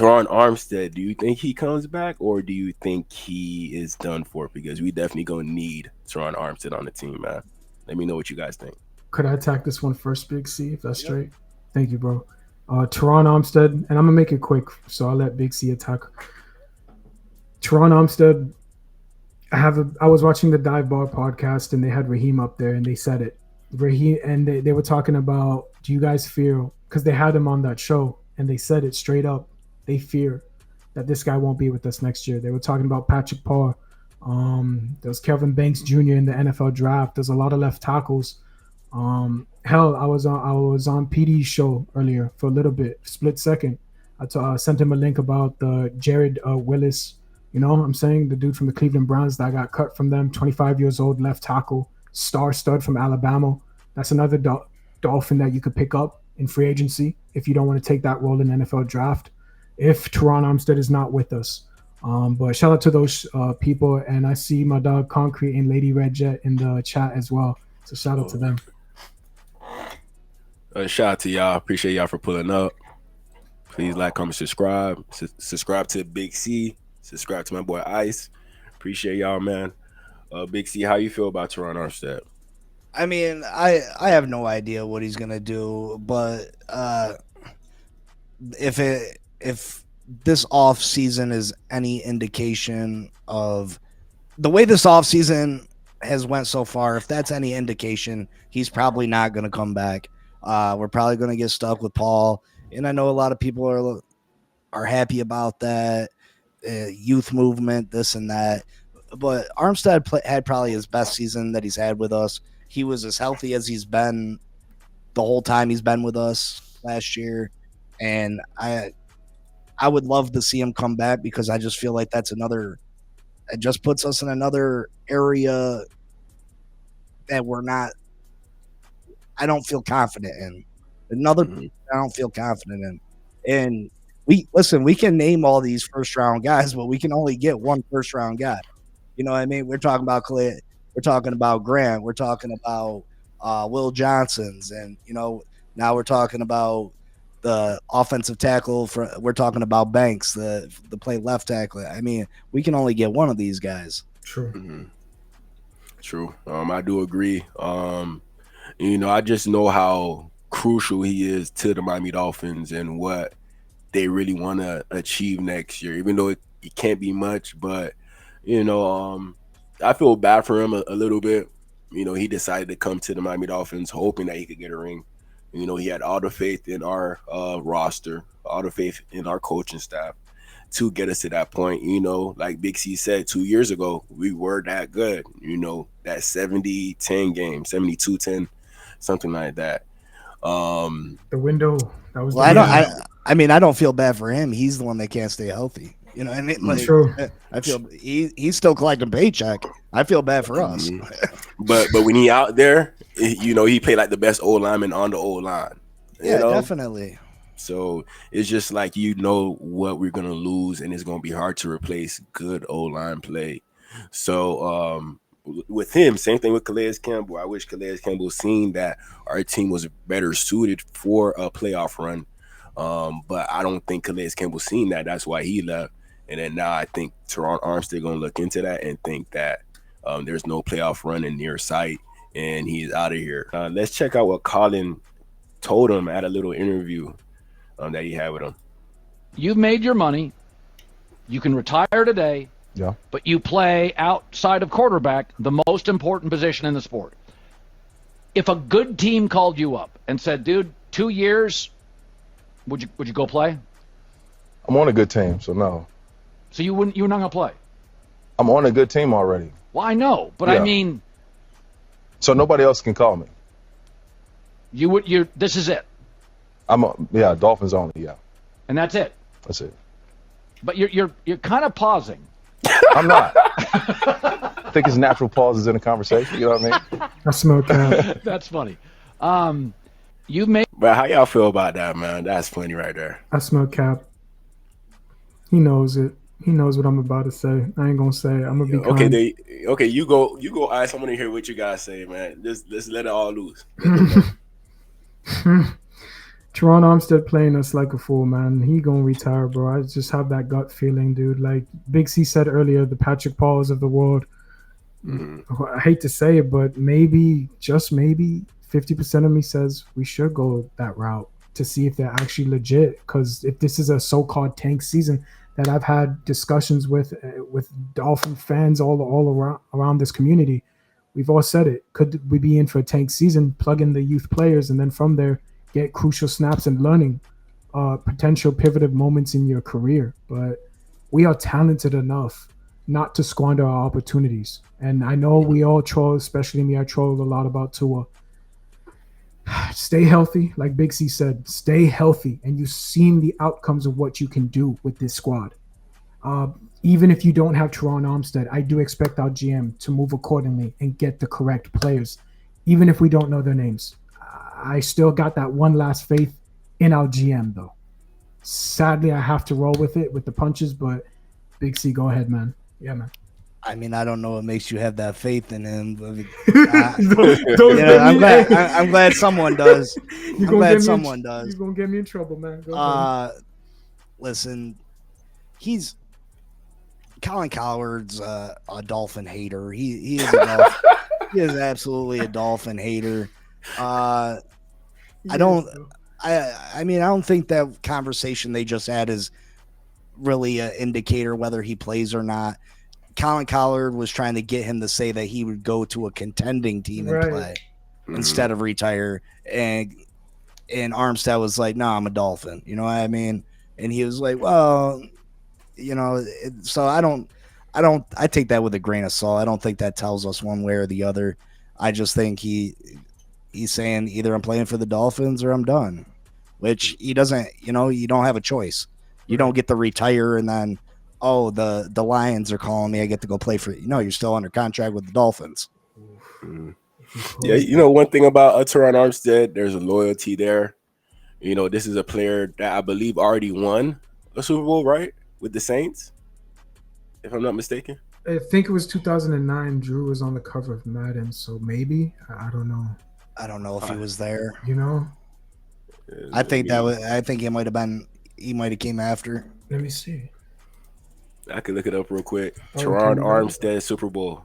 Terron Armstead, do you think he comes back, or do you think he is done for? Because we definitely gonna need Terron Armstead on the team, man. Let me know what you guys think. Could I attack this one first, Big C, if that's Yep. straight? Thank you, bro. Terron Armstead, and I'm gonna make it quick, so I'll let Big C attack. Terron Armstead, I was watching the Dive Bar podcast, and they had Raheem up there, and they said it. Raheem, and they were talking about, do you guys fear, because they had him on that show, and they said it straight up, they fear that this guy won't be with us next year. They were talking about Patrick Parr. There was Kelvin Banks Jr. in the NFL draft. There's a lot of left tackles. Hell, I was on PD's show earlier for a little bit, split second. Sent him a link about the Jared Willis. You know what I'm saying? The dude from the Cleveland Browns that got cut from them, 25 years old, left tackle, star stud from Alabama. That's another Dolphin that you could pick up in free agency if you don't want to take that role in the NFL draft. If Terron Armstead is not with us. But shout out to those people, and I see my dog Concrete and Lady Red Jet in the chat as well. So shout out to them. Shout out to y'all. Appreciate y'all for pulling up. Please like, comment, subscribe. Subscribe to Big C. Subscribe to my boy Ice. Appreciate y'all, man. Big C, how you feel about Terron Armstead? I mean, I have no idea what he's gonna do, but if this off season is any indication of the way this off season has went so far, if that's any indication, he's probably not gonna come back. We're probably gonna get stuck with Paul, and I know a lot of people are happy about that. Youth movement, this and that, but Armstead had probably his best season that he's had with us. He was as healthy as he's been the whole time he's been with us last year, and I would love to see him come back because I just feel like it just puts us in another area that I don't feel confident in. I don't feel confident in. And we can name all these first round guys, but we can only get one first round guy. You know what I mean? We're talking about Clay, we're talking about Grant, we're talking about Will Johnson's, and now we're talking about the offensive tackle. We're talking about Banks, the play left tackle. I mean, we can only get one of these guys. True. Mm-hmm. True. I do agree. I just know how crucial he is to the Miami Dolphins and what they really want to achieve next year, even though it can't be much. But, I feel bad for him a little bit. He decided to come to the Miami Dolphins hoping that he could get a ring. He had all the faith in our roster, all the faith in our coaching staff to get us to that point. Like Big C said 2 years ago, we were that good. That 70-10 game, 72-10, something like that. The window. That was. Well, I don't feel bad for him. He's the one that can't stay healthy. You know, and True. I feel he's still collecting paycheck. I feel bad for us. But when he out there, he played like the best O lineman on the O line. Yeah, definitely. So it's just like what we're gonna lose, and it's gonna be hard to replace good O line play. So with him, same thing with Calais Campbell. I wish Calais Campbell seen that our team was better suited for a playoff run. But I don't think Calais Campbell seen that. That's why he left. And then now I think Terron Armstead going to look into that and think that there's no playoff run in near sight, and he's out of here. Let's check out what Colin told him at a little interview that he had with him. You've made your money. You can retire today. Yeah. But you play outside of quarterback, the most important position in the sport. If a good team called you up and said, dude, 2 years, would you go play? I'm on a good team, so no. So you're not going to play? I'm on a good team already. Well, I know, but Yeah. I mean, So nobody else can call me. this is it. Dolphins only, yeah. And that's it. That's it. But you're kind of pausing. I'm not. I think it's natural pauses in a conversation, you know what I mean? I smell cap. That's funny. You've made. But how y'all feel about that, man? That's funny right there. I smell cap. He knows it. He knows what I'm about to say. I ain't gonna say it. I'm gonna be kind. Okay, you go, Ice. I'm gonna hear what you guys say, man. Let's let it all loose. Terron Armstead playing us like a fool, man. He gonna retire, bro. I just have that gut feeling, dude. Like Big C said earlier, the Patrick Pauls of the world. I hate to say it, but maybe, just maybe, 50% of me says we should go that route to see if they're actually legit. Because if this is a so-called tank season that I've had discussions with Dolphin fans all around this community, we've all said it. Could we be in for a tank season? Plug in the youth players, and then from there get crucial snaps and learning potential pivotal moments in your career. But we are talented enough not to squander our opportunities. And I know we all troll, especially me. I troll a lot about Tua. Stay healthy, like Big C said. Stay healthy, and you've seen the outcomes of what you can do with this squad. Even if you don't have Terron Armstead, I do expect our GM to move accordingly and get the correct players, even if we don't know their names. I still got that one last faith in our GM, though. Sadly, I have to roll with it, with the punches, but Big C, go ahead, man. Yeah, man. I mean, I don't know what makes you have that faith in him. But, I'm glad someone does. I'm glad someone does. You're going to get me in trouble, man. Go ahead. Listen, Colin Cowherd's a Dolphin hater. He is a Dolphin. He is absolutely a Dolphin hater. I mean, I don't think that conversation they just had is really an indicator whether he plays or not. Colin Cowherd was trying to get him to say that he would go to a contending team and play instead of retire. And Armstead was like, "No, I'm a Dolphin." You know what I mean? And he was like, "Well, you know." So I take that with a grain of salt. I don't think that tells us one way or the other. I just think he's saying either I'm playing for the Dolphins or I'm done, which he doesn't. You know, you don't have a choice. You don't get to retire and then, oh, the Lions are calling me, I get to go play for you. No, you're still under contract with the Dolphins. Yeah, you know, one thing about Terron Armstead, there's a loyalty there. You know, this is a player that I believe already won a Super Bowl, right? With the Saints, if I'm not mistaken. I think it was 2009. Drew was on the cover of Madden, so maybe. I don't know. I don't know if he was there. You know? I think he might have been. He might have came after. Let me see. I could look it up real quick. Terron Armstead Super Bowl.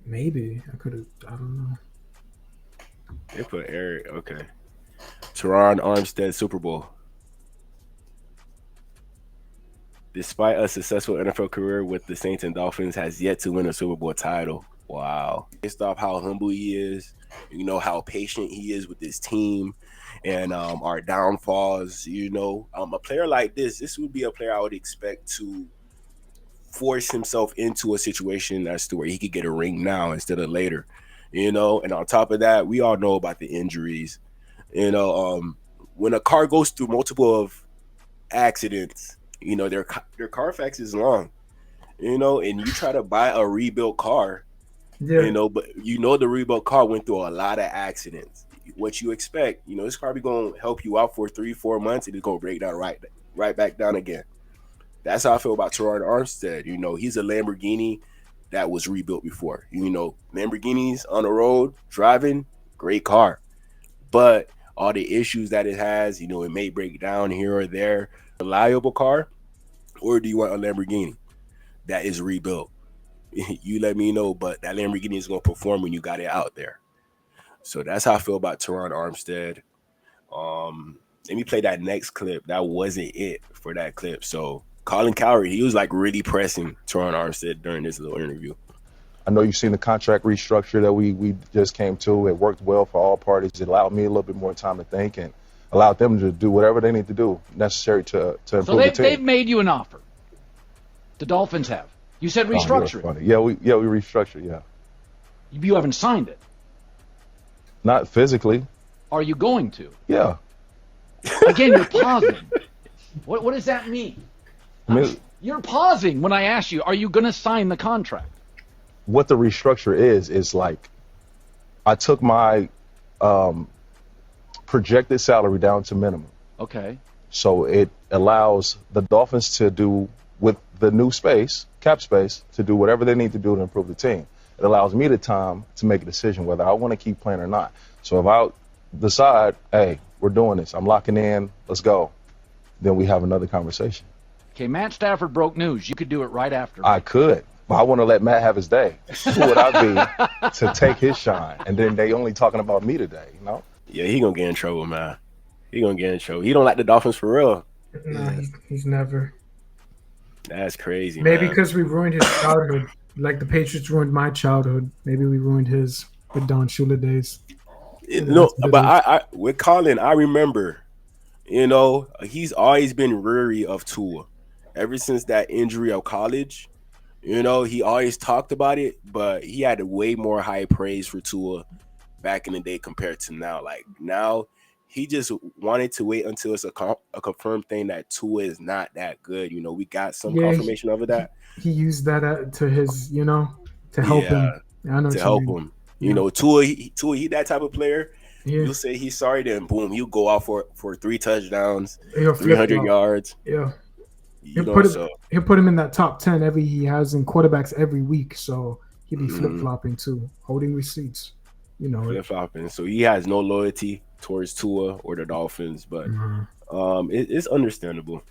Maybe. I could have. I don't know. They put Eric. Okay. Terron Armstead Super Bowl. Despite a successful NFL career with the Saints and Dolphins, has yet to win a Super Bowl title. Wow. Based off how humble he is, you know, how patient he is with his team and our downfalls, you know. A player like this would be a player I would expect to force himself into a situation as to where he could get a ring now instead of later, you know. And on top of that, we all know about the injuries. You know, when a car goes through multiple of accidents, you know, their Carfax is long, you know, and you try to buy a rebuilt car, you know, but you know the rebuilt car went through a lot of accidents. What you expect, you know, this car be going to help you out for 3-4 months and it's going to break down right back down again. That's how I feel about Terron Armstead. You know, he's a Lamborghini that was rebuilt before. You know, Lamborghinis on the road, driving, great car. But all the issues that it has, you know, it may break down here or there. Reliable car, or do you want a Lamborghini that is rebuilt? You let me know, but that Lamborghini is going to perform when you got it out there. So that's how I feel about Terron Armstead. Let me play that next clip. That wasn't it for that clip. So Colin Cowherd, he was like really pressing Terron Armstead during this little interview. I know you've seen the contract restructure that we just came to. It worked well for all parties. It allowed me a little bit more time to think and allowed them to do whatever they need to do necessary to improve the team. So they've made you an offer. The Dolphins have. You said restructuring. Yeah, we restructured. Yeah. You haven't signed it. Not physically. Are you going to? Yeah. Again, you're pausing. What does that mean? I mean, you're pausing when I ask you, are you going to sign the contract? What the restructure is like, I took my projected salary down to minimum. Okay. So it allows the Dolphins to do, with the new space, cap space, to do whatever they need to do to improve the team. It allows me the time to make a decision whether I want to keep playing or not. So if I decide, hey, we're doing this. I'm locking in. Let's go. Then we have another conversation. Okay, Matt Stafford broke news. You could do it right after. I could, but I want to let Matt have his day. Who would I be to take his shine? And then they only talking about me today, you know? Yeah, he gonna get in trouble, man. He gonna get in trouble. He don't like the Dolphins for real. Nah, he's never. That's crazy. Maybe man. because we ruined his childhood, like the Patriots ruined my childhood. Maybe we ruined his with Don Shula days. No, but I with Colin, I remember, you know, he's always been weary of Tua ever since that injury of college. You know, he always talked about it, but he had way more high praise for Tua back in the day compared to now. Like now, he just wanted to wait until it's a confirmed thing that Tua is not that good. You know, we got some confirmation of that. He used that to his, you know, to help him. I know to help him. You know, Tua, he that type of player. Yeah. You'll say he's sorry, then boom, he'll go out for 3 touchdowns, He'll 300 yards. Yeah. He'll put him in that top 10 he has in quarterbacks every week. So he'll be flip-flopping too, holding receipts. You know, flip-flopping. So he has no loyalty towards Tua or the Dolphins, but it's understandable.